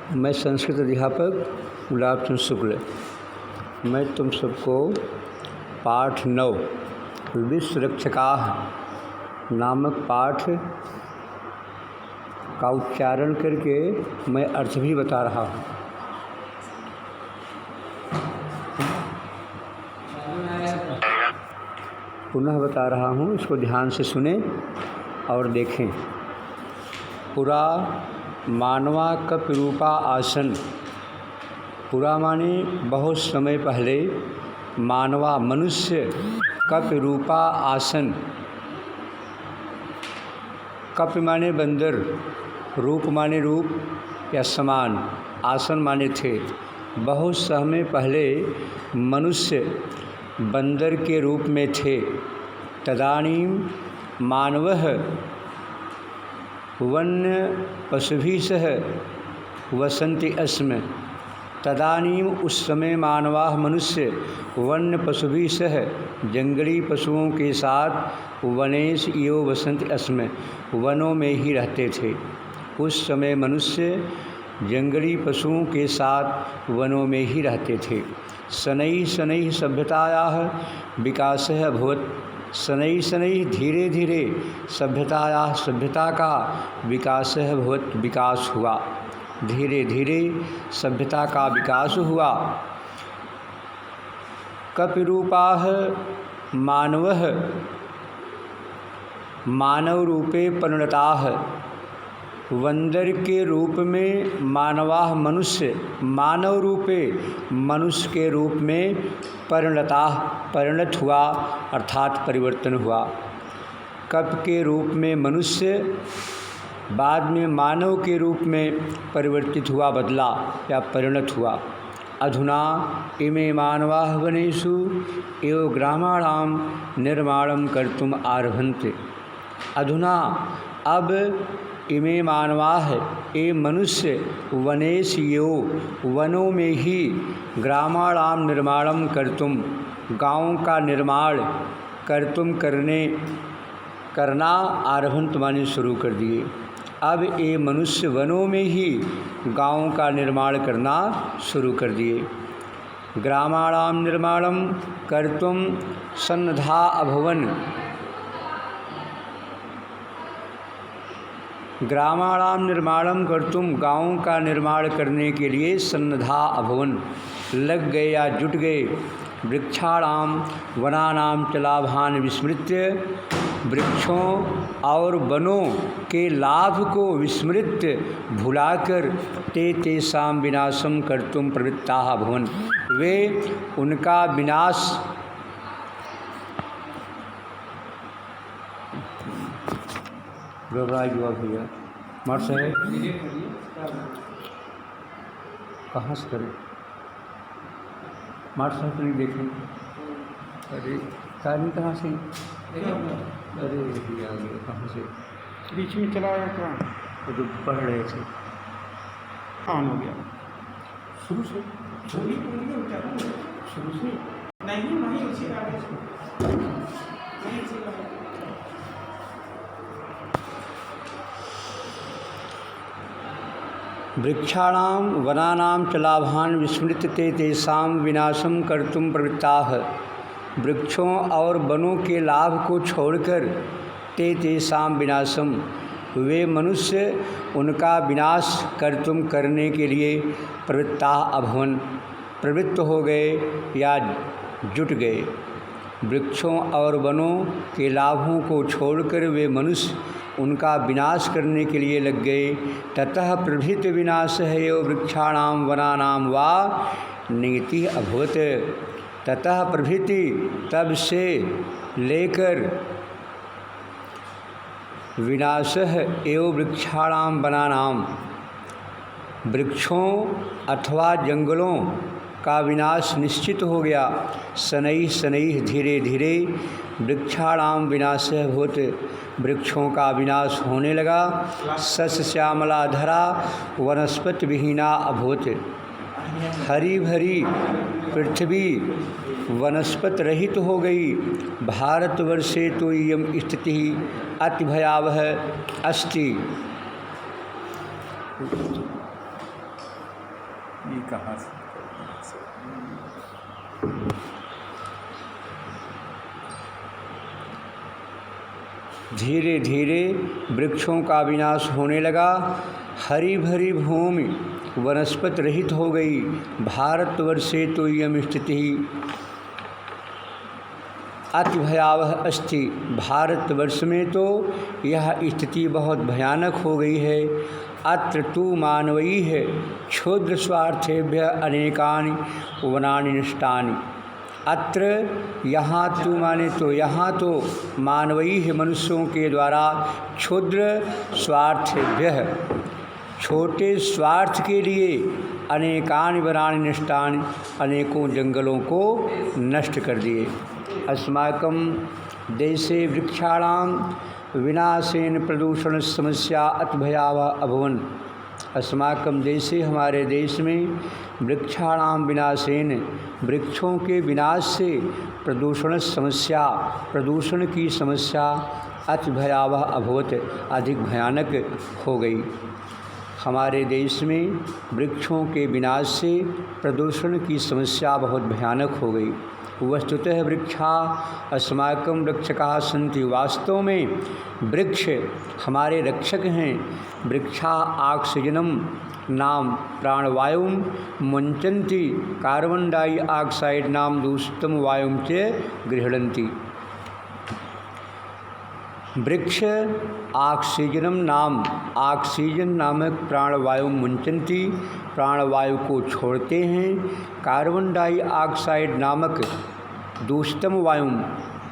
मैं संस्कृत अध्यापक गुलाब चंद शुक्ल। मैं तुम सबको पाठ 9 विश्वरक्षकाः नामक पाठ का उच्चारण करके मैं अर्थ भी बता रहा हूँ। पुनः बता रहा हूँ, इसको ध्यान से सुने और देखें। पुरा मानवा कपिरूपा आसन। पुरा माने बहुत समय पहले, मानवा मनुष्य, कपिरूपा आसन। कप माने बंदर, रूप माने रूप या समान, आसन माने थे। बहुत समय पहले मनुष्य बंदर के रूप में थे। तदानीं मानवः वन्य पशुभिः सह वसन्ति स्म। तदानीं उस समय मानवाः मनुष्य वन्य पशुभिः सह जंगली पशुओं के साथ वनेषु एव वसन्ति स्म, वनों में ही रहते थे। उस समय मनुष्य जंगली पशुओं के साथ वनों में ही रहते थे। शनैः शनैः सभ्यतायाः विकासः अभवत्। शनैः शनैः धीरे धीरे सभ्यतायाः सभ्यता का विकासः अभवत्, विकास हुआ। धीरे धीरे सभ्यता का विकास हुआ। कपिरूपाः मानवः मानव रूपे परिणताः। बंदर के रूप में मानवाः मनुष्य मानव रूपे मनुष्य के रूप में परिणताः परिणत हुआ, अर्थात परिवर्तन हुआ। कप के रूप में मनुष्य बाद में मानव के रूप में परिवर्तित हुआ, बदला या परिणत हुआ। अधुना इमे मानवाः वनेषु एव ग्रामाणां निर्माणं कर्तुम् आरभन्ते। अधुना अब इमे मानवाः ये मनुष्य वनेषु एव वनों में ही ग्रामाणां निर्माणं कर्तुम गाँव का निर्माण कर्तुम करना आरभन्त माने शुरू कर दिए। अब ये मनुष्य वनों में ही गाँव का निर्माण करना शुरू कर दिए। ग्रामाणां निर्माणं कर्तुम सन्नद्धा अभवन्। ग्रामाणां निर्माणं कर्तुम गाँव का निर्माण करने के लिए सन्नद्धा अभवन्, लग गए या जुट गए। वृक्षाणां वनानां च लाभान् विस्मृत्य। वृक्षों और वनों के लाभ को विस्मृत भुलाकर ते तेषां विनाशं कर्तुं प्रवृत्ताः अभवन्। वे उनका विनाश घबराई हुआ भैया मर से है कहाँ से करें मर से तो नहीं देखें। अरे तारी कहाँ से, अरे भैया कहाँ से बीच में चला गया क्या? वो जो पढ़ रहे थे ऑन हो गया शुरू से नहीं वहीं उसी वृक्षाणां वनानां च लाभान् विस्मृत्य ते तेषां विनाशं कर्तुं प्रवृत्ताः। वृक्षों और वनों के लाभ को छोड़कर ते तेषां विनाशम वे मनुष्य उनका विनाश कर्तुम करने के लिए प्रवृत्ताः अभवन्, प्रवृत्त हो गए या जुट गए। वृक्षों और वनों के लाभों को छोड़कर वे मनुष्य उनका विनाश करने के लिए लग गए। ततः प्रभृति विनाश है एव वृक्षाणां वनानां वा नीति अभवत्। ततः प्रभृति तब से लेकर विनाश एव वृक्षाणां वनानां वृक्षों अथवा जंगलों का विनाश निश्चित हो गया। शनैः शनैः धीरे धीरे वृक्षाणां विनाशः भूत वृक्षों का विनाश होने लगा। सस्य श्यामला धरा वनस्पति विहीना अभूत। हरी भरी पृथ्वी वनस्पत रहित हो गई। भारतवर्षे तो इयं स्थिति अति भयावह अस्ति। ये कहाँ से? धीरे धीरे वृक्षों का विनाश होने लगा। हरी भरी भूमि वनस्पति रहित हो गई। भारतवर्षे तो यम स्थिति अति भयावह अस्ति। भारतवर्ष में तो यह स्थिति बहुत भयानक हो गई है। अत्र तु मानवैः क्षुद्र स्वार्थेभ्य अनेकानि वनानि नष्टानि। अत्र यहाँ तु माने तो यहाँ तो मानवैः मनुष्यों के द्वारा क्षुद्र स्वार्थेभ्य छोटे स्वार्थ के लिए अनेकानि वनानि नष्टानि अनेकों जंगलों को नष्ट कर दिए। अस्माकं देशे वृक्षाणां विनाशेन प्रदूषण समस्या अति भयावह अभवन्। अस्माकं देशे हमारे देश में वृक्षाणां विनाशेन वृक्षों के विनाश से प्रदूषण समस्या प्रदूषण की समस्या अति भयावह अभवत अधिक भयानक हो गई। हमारे देश में वृक्षों के विनाश से प्रदूषण की समस्या बहुत भयानक हो गई। वस्तुतः वृक्षा अस्माकं रक्षकाः सन्ति। वास्तव में वृक्ष हमारे रक्षक हैं। वृक्षा ऑक्सीजनम नाम प्राणवायुं मुञ्चन्ति कार्बन डाइऑक्साइड नाम दूषितं वायुं च गृह्णन्ति। वृक्ष ऑक्सीजनम नाम ऑक्सीजन नामक प्राणवायु मुंचन्ति प्राणवायु को छोड़ते हैं। कार्बन डाइऑक्साइड नामक दूषितम वायु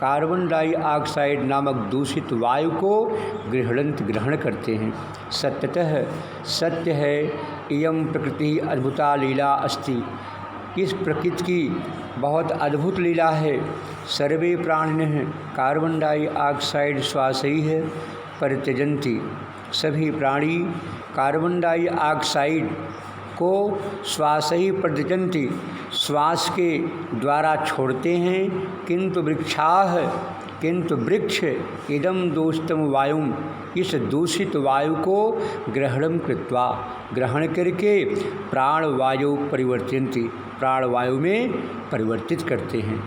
कार्बन डाइऑक्साइड नामक दूषित वायु को ग्रहण करते हैं। सत्यतः सत्य है इयं प्रकृति अद्भुता लीला अस्ति। इस प्रकृति की बहुत अद्भुत लीला है। सर्वे प्राणिनः कार्बन डाइऑक्साइड श्वासैः परित्यजन्ति। सभी प्राणी कार्बन डाइऑक्साइड को श्वासैः परित्यजन्ति श्वास के द्वारा छोड़ते हैं। किंतु वृक्ष इदम दूषितम वायुं इस दूषित वायु को ग्रहण करके प्राणवायु परिवर्तयन्ति प्राणवायु में परिवर्तित करते हैं।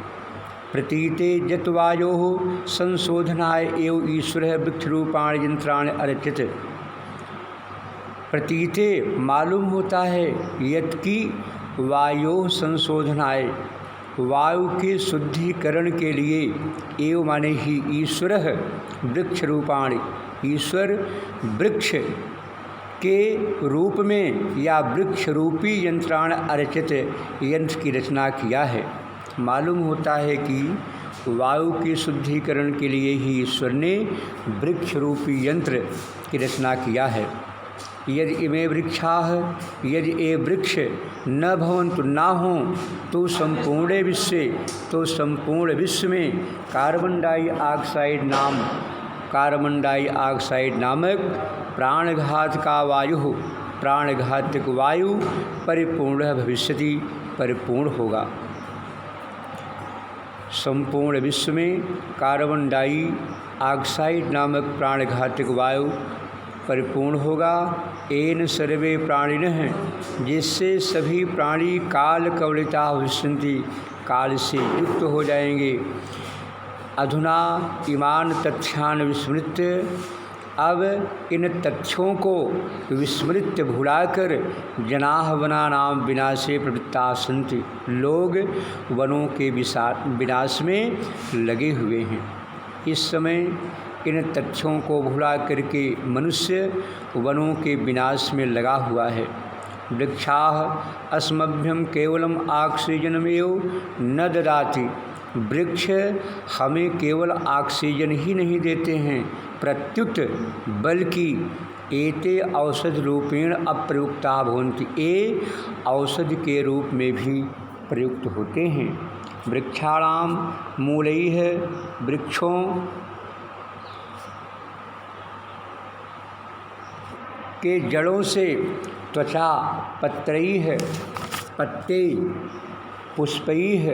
प्रतीते जतवायोः संशोधनाय एव ईश्वरः वृक्षरूपाणि यंत्राणि अर्चित। प्रतीते मालूम होता है यत्कि वायोः संशोधनाय वायु के शुद्धिकरण के लिए एव माने ही ईश्वरः वृक्षरूपाणि ईश्वर वृक्ष के रूप में या वृक्ष रूपी यंत्राण अर्चित यंत्र की रचना किया है। मालूम होता है कि वायु के शुद्धिकरण के लिए ही ईश्वर ने वृक्ष रूपी यंत्र की रचना किया है। यदि इमे वृक्षाः यदि ये वृक्ष न भवन्तु ना हों तो संपूर्ण विश्व में कार्बन डाइऑक्साइड नामक प्राणघातक वायु परिपूर्ण भविष्यति परिपूर्ण होगा। संपूर्ण विश्व में कार्बन डाइऑक्साइड नामक प्राणघातक वायु परिपूर्ण होगा। एन सर्वे प्राणिनः जिससे सभी प्राणी काल कवलिता भविष्यन्ति काल से युक्त हो जाएंगे। अधुना इमान तथ्यान विस्मृत्य अब इन तथ्यों को विस्मृत्य भुलाकर जनाः वनानां विनाशे प्रवृत्ताः सन्ति लोग वनों के विनाश में लगे हुए हैं। इस समय इन तथ्यों को भुला करके मनुष्य वनों के विनाश में लगा हुआ है। वृक्षाः अस्मभ्यं केवलम ऑक्सीजनमेव न ददाति। वृक्ष हमें केवल ऑक्सीजन ही नहीं देते हैं प्रत्युत बल्कि एते औषध रूपेण अप्रयुक्ता भवन्ति ये औषध के रूप में भी प्रयुक्त होते हैं। वृक्षाणां मूलैः वृक्षों के जड़ों से त्वचा पत्रैः पत्ते पुष्पैः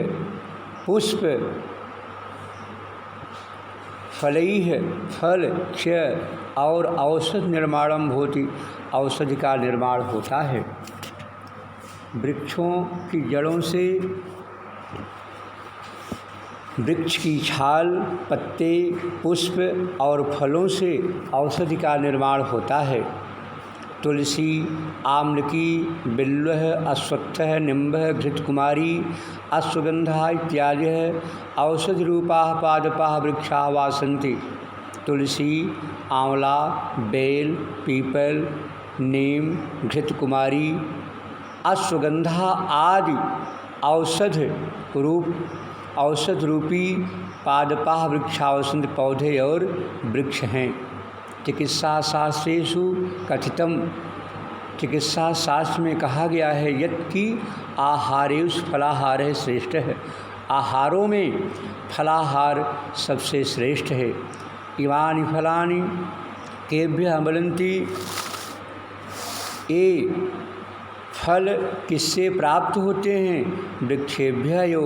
पुष्प फलैः फल च और औषध निर्माणं भवति औषधि का निर्माण होता है। वृक्षों की जड़ों से वृक्ष की छाल, पत्ते, पुष्प और फलों से औषधि का निर्माण होता है। तुलसी, आम्लकी, बिल्वः, अश्वत्थः, निम्बः, घृतकुमारी, अश्वगंधा इत्यादि औषधि रूपाः पादपाः वृक्षाः वासन्ति। तुलसी, आंवला, बेल, पीपल, नीम, घृतकुमारी, अश्वगंधा आदि औषध रूपी पादपाः वृक्षावसंत पौधे और वृक्ष हैं। चिकित्सा शास्त्रेषु कथितम, चिकित्सा शास्त्र में कहा गया है यत्कि आहारेषु फलाहारः श्रेष्ठ है, आहारों में फलाहार सबसे श्रेष्ठ है। इमानि फलानि केभ्यः मिलन्ति, ये फल किससे प्राप्त होते हैं? वृक्षेभ्यः यो,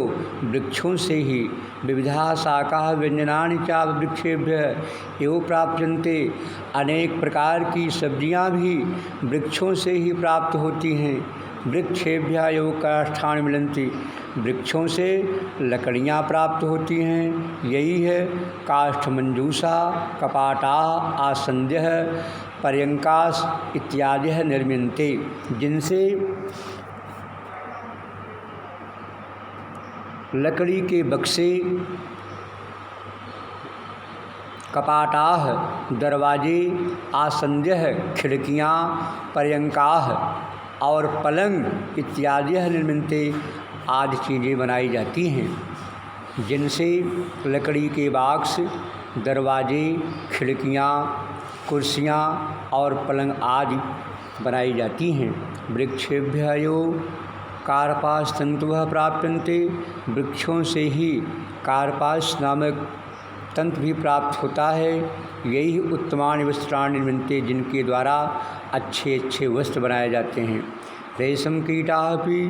वृक्षों से ही। विविधा शाखाः व्यंजनानि च वृक्षेभ्यः एव प्राप्यन्ते, अनेक प्रकार की सब्जियां भी वृक्षों से ही प्राप्त होती हैं। वृक्षेभ्यः एव काष्ठानि मिलन्ति, वृक्षों से लकड़ियां प्राप्त होती हैं। यही है काष्ठमंजूषा, कपाटाः, आसंद्यः, पर्यंकास इत्यादि निर्म्यन्ते, जिनसे लकड़ी के बक्से, कपाटाः दरवाजे, आसंद्यः खिड़कियाँ, पर्यंकाः और पलंग इत्यादि निर्म्यन्ते आदि चीज़ें बनाई जाती हैं, जिनसे लकड़ी के बॉक्स, दरवाजे, खिड़कियाँ, कुर्सियाँ और पलंग आदि बनाई जाती हैं। वृक्षेभ्यः यो कार्पास तंतुः प्राप्यन्ते, वृक्षों से ही कार्पास नामक तंतु भी प्राप्त होता है। यही उत्तमानि वस्त्राणि निर्म्यन्ते, जिनके द्वारा अच्छे अच्छे वस्त्र बनाए जाते हैं। रेशम कीटाः अपि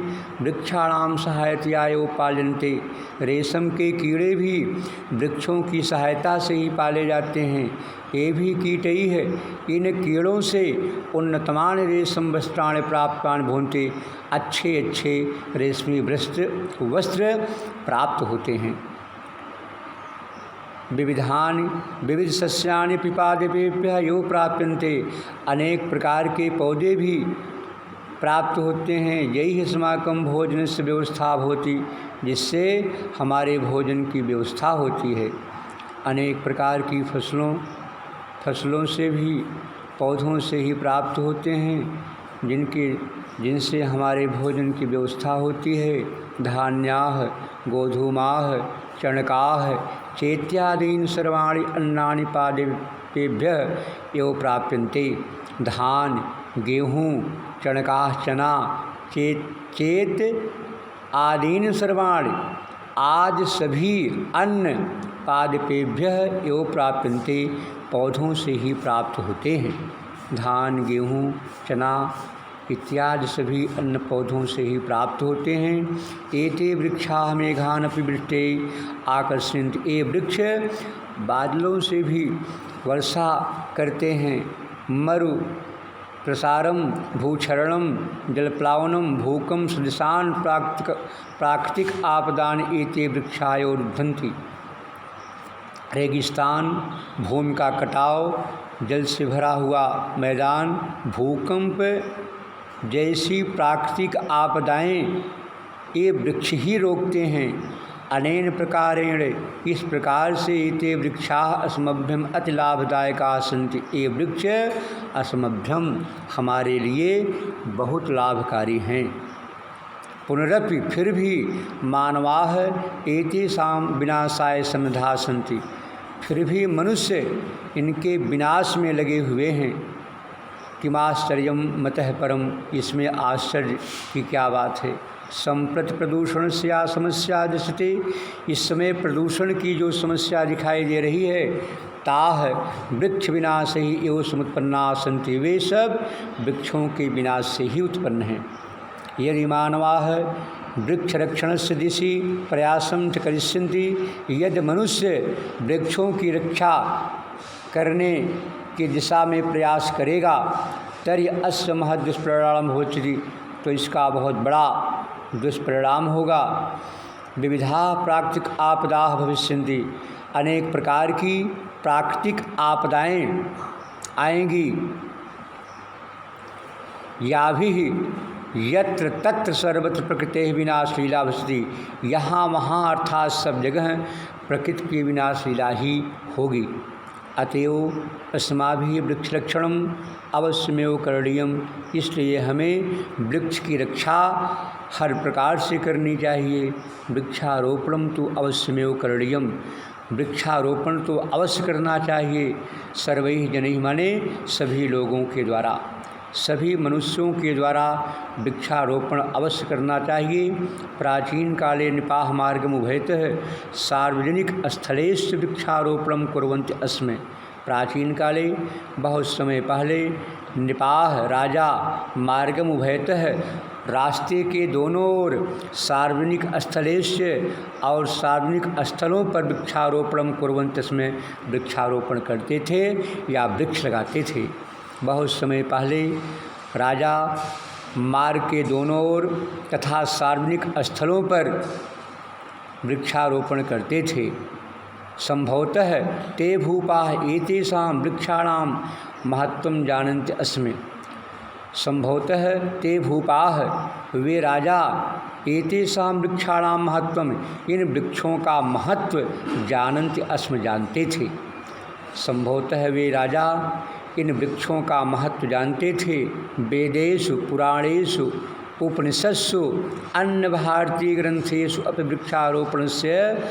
वृक्षाणां सहायतया एव पाल्यन्ते, रेशम के कीड़े भी वृक्षों की सहायता से ही पाले जाते हैं। ये भी कीट ही है, इन कीड़ों से उन्नतमानि रेशम वस्त्राणि प्राप्तानि भवन्ति, अच्छे अच्छे रेशमी वस्त्र प्राप्त होते हैं। विविध सस्यानि पिपादिभ्यः यो प्राप्यन्ते, अनेक प्रकार के पौधे भी प्राप्त होते हैं। यही अस्माकं भोजनस्य व्यवस्था होती, जिससे हमारे भोजन की व्यवस्था होती है। अनेक प्रकार की फसलों से भी, पौधों से ही प्राप्त होते हैं, जिनसे हमारे भोजन की व्यवस्था होती है। धान्याः, गोधूमाः, चणकाः चेत्यादीनि सर्वाणि अन्नानि पादेभ्यः एव प्राप्यन्ते। धान, गेहूँ, चणकाः चना, चेत आदीनि सर्वाणि, आज सभी अन्न पादपेभ्यः एव प्राप्यन्ते, पौधों से ही प्राप्त होते हैं। धान, गेहूँ, चना इत्यादि सभी अन्न पौधों से ही प्राप्त होते हैं। एते वृक्षाः मेघानपि वृष्टे आकर्षयन्ति, ये वृक्ष बादलों से भी वर्षा करते हैं। मरु प्रसारम, भूक्षरणम, जलप्लावनम, भूकंप सदृशान प्राकृतिक आपदान एते वृक्षायोर्भन्ति। रेगिस्तान, भूमि का कटाव, जल से भरा हुआ मैदान, भूकंप जैसी प्राकृतिक आपदाएं ये वृक्ष ही रोकते हैं। अनेन प्रकारेण, इस प्रकार से एते वृक्षाः अस्मभ्यम अति लाभदायकाः सन्ति, ये वृक्ष अस्मभ्यम हमारे लिए बहुत लाभकारी हैं। पुनरपि फिर भी मानवाः एतेषां विनाशाय सन्नद्धाः सन्ति, फिर भी मनुष्य इनके विनाश में लगे हुए हैं। किमाश्चर्यम मतः परम, इसमें आश्चर्य की क्या बात है। संप्रति प्रदूषण से या समस्या दृश्यते, इस समय प्रदूषण की जो समस्या दिखाई दे रही है, ताह वृक्ष विनाश ही एवं समुत्पन्ना सन्ति, वे सब वृक्षों के विनाश से ही उत्पन्न हैं। यदि मानवाः वृक्ष रक्षणस्य दिशि प्रयासं च करिष्यन्ति, यदि मनुष्य वृक्षों की रक्षा करने की दिशा में प्रयास करेगा, तर्हि अस्य महद्दुष्परिणामं भविष्यति, तो इसका बहुत बड़ा दुष्परिणाम होगा। विविधा प्राकृतिक आपदा भविष्यन्ति, अनेक प्रकार की प्राकृतिक आपदाएं आएंगी। या भी यत्र तत्र सर्वत्र प्रकृति विनाश लीला भसती, यहाँ वहाँ अर्थात सब जगह प्रकृति की विनाश लीला ही होगी। अतएव अस्माभिः वृक्ष लक्षणम अवश्यमेव करणीयम, इसलिए हमें वृक्ष की रक्षा हर प्रकार से करनी चाहिए। वृक्षारोपणम तो अवश्यमेव करणीयम, वृक्षारोपण तो अवश्य करना चाहिए। सर्वैः जनैः माने सभी लोगों के द्वारा, सभी मनुष्यों के द्वारा वृक्षारोपण अवश्य करना चाहिए। प्राचीन काले निपाह मार्गम उभयतः सार्वजनिक स्थलेश वृक्षारोपणम कुर्वन्ति अस्म। प्राचीन काले बहुत समय पहले निपाह राजा मार्गम उभयतः रास्ते के दोनों ओर सार्वजनिक स्थलेश और सार्वजनिक स्थलों पर वृक्षारोपणम कुर्वन्ति अस्म, वृक्षारोपण करते थे या वृक्ष लगाते थे। बहुत समय पहले राजा मार्ग के दोनों ओर तथा सार्वजनिक स्थलों पर वृक्षारोपण करते थे। संभवतः ते भूपाः एतेषां वृक्षाणां महत्वं जानन्ति अस्मि। संभवतः ते भूपाः, वे राजा एतेषां वृक्षाणां महत्वं, इन वृक्षों का महत्व जानन्ति अस्मि, जानते थे। संभवतः वे राजा इन वृक्षों का महत्व जानते थे। वेदेषु पुराणेषु उपनिषत्सु अन्य भारतीय ग्रंथेषु अपि वृक्षारोपणस्य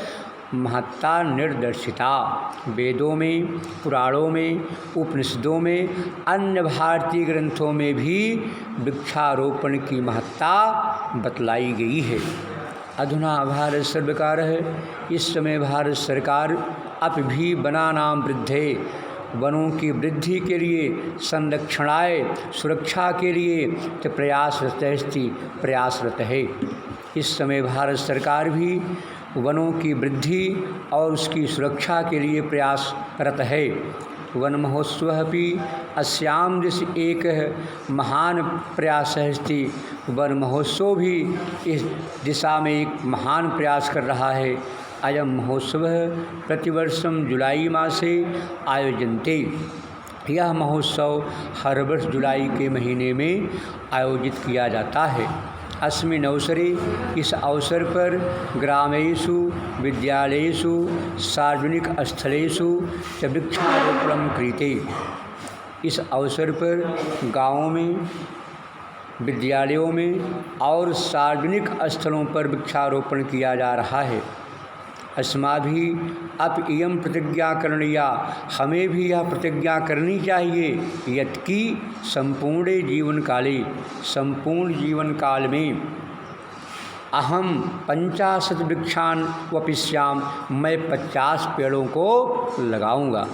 महत्ता निर्दर्शिता। वेदों में, पुराणों में, उपनिषदों में, अन्य भारतीय ग्रंथों में भी वृक्षारोपण की महत्ता बतलाई गई है। अधुना भारत सरकार है, इस समय भारत सरकार अप भी वनानां वृद्धे, वनों की वृद्धि के लिए, संरक्षणाय, सुरक्षा के लिए तो प्रयासरत है। इस समय भारत सरकार भी वनों की वृद्धि और उसकी सुरक्षा के लिए प्रयासरत है। वन महोत्सव भी अस्याम दिशि एक महान प्रयास अस्ति। वन महोत्सव भी इस दिशा में एक महान प्रयास कर रहा है। अयं महोत्सव प्रतिवर्षं जुलाई मासे आयोजन्ते, यह महोत्सव हर वर्ष जुलाई के महीने में आयोजित किया जाता है। अस्मिन् अवसरे, इस अवसर पर ग्रामेषु, विद्यालयेषु, सार्वजनिक स्थलेषु च वृक्षारोपणं क्रियते। इस अवसर पर गाँवों में, विद्यालयों में और सार्वजनिक स्थलों पर वृक्षारोपण किया जा रहा है। अस्माभिः अप इयं प्रतिज्ञा करणीया, हमें भी यह प्रतिज्ञा करनी चाहिए यत्कि संपूर्ण जीवन काल में अहम 50 वृक्षान वपिष्याम, मैं 50 पेड़ों को लगाऊंगा।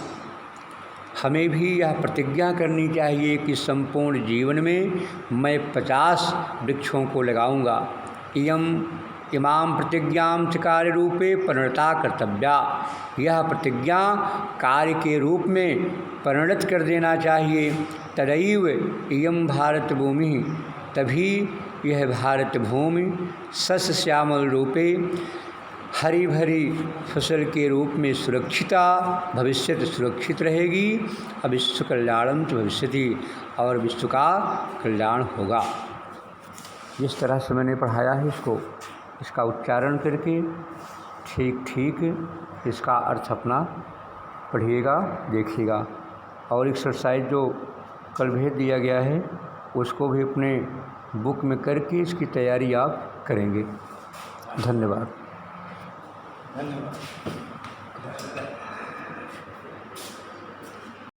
हमें भी यह प्रतिज्ञा करनी चाहिए कि संपूर्ण जीवन में मैं 50 वृक्षों को लगाऊंगा। इमाम प्रतिज्ञां च कार्य रूपे परिणता कर्तव्या, यह प्रतिज्ञा कार्य के रूप में परिणत कर देना चाहिए। तदैव इयं भारत भूमि, तभी यह भारत भूमि सस्य श्यामल रूपे, हरी भरी फसल के रूप में सुरक्षिता भविष्यत, सुरक्षित रहेगी। और विश्व कल्याणम च भविष्यति, और विश्व का कल्याण होगा। जिस तरह से मैंने पढ़ाया है इसका उच्चारण करके ठीक इसका अर्थ अपना पढ़िएगा, देखिएगा। और एक्सरसाइज जो कल भेज दिया गया है उसको भी अपने बुक में करके इसकी तैयारी आप करेंगे। धन्यवाद।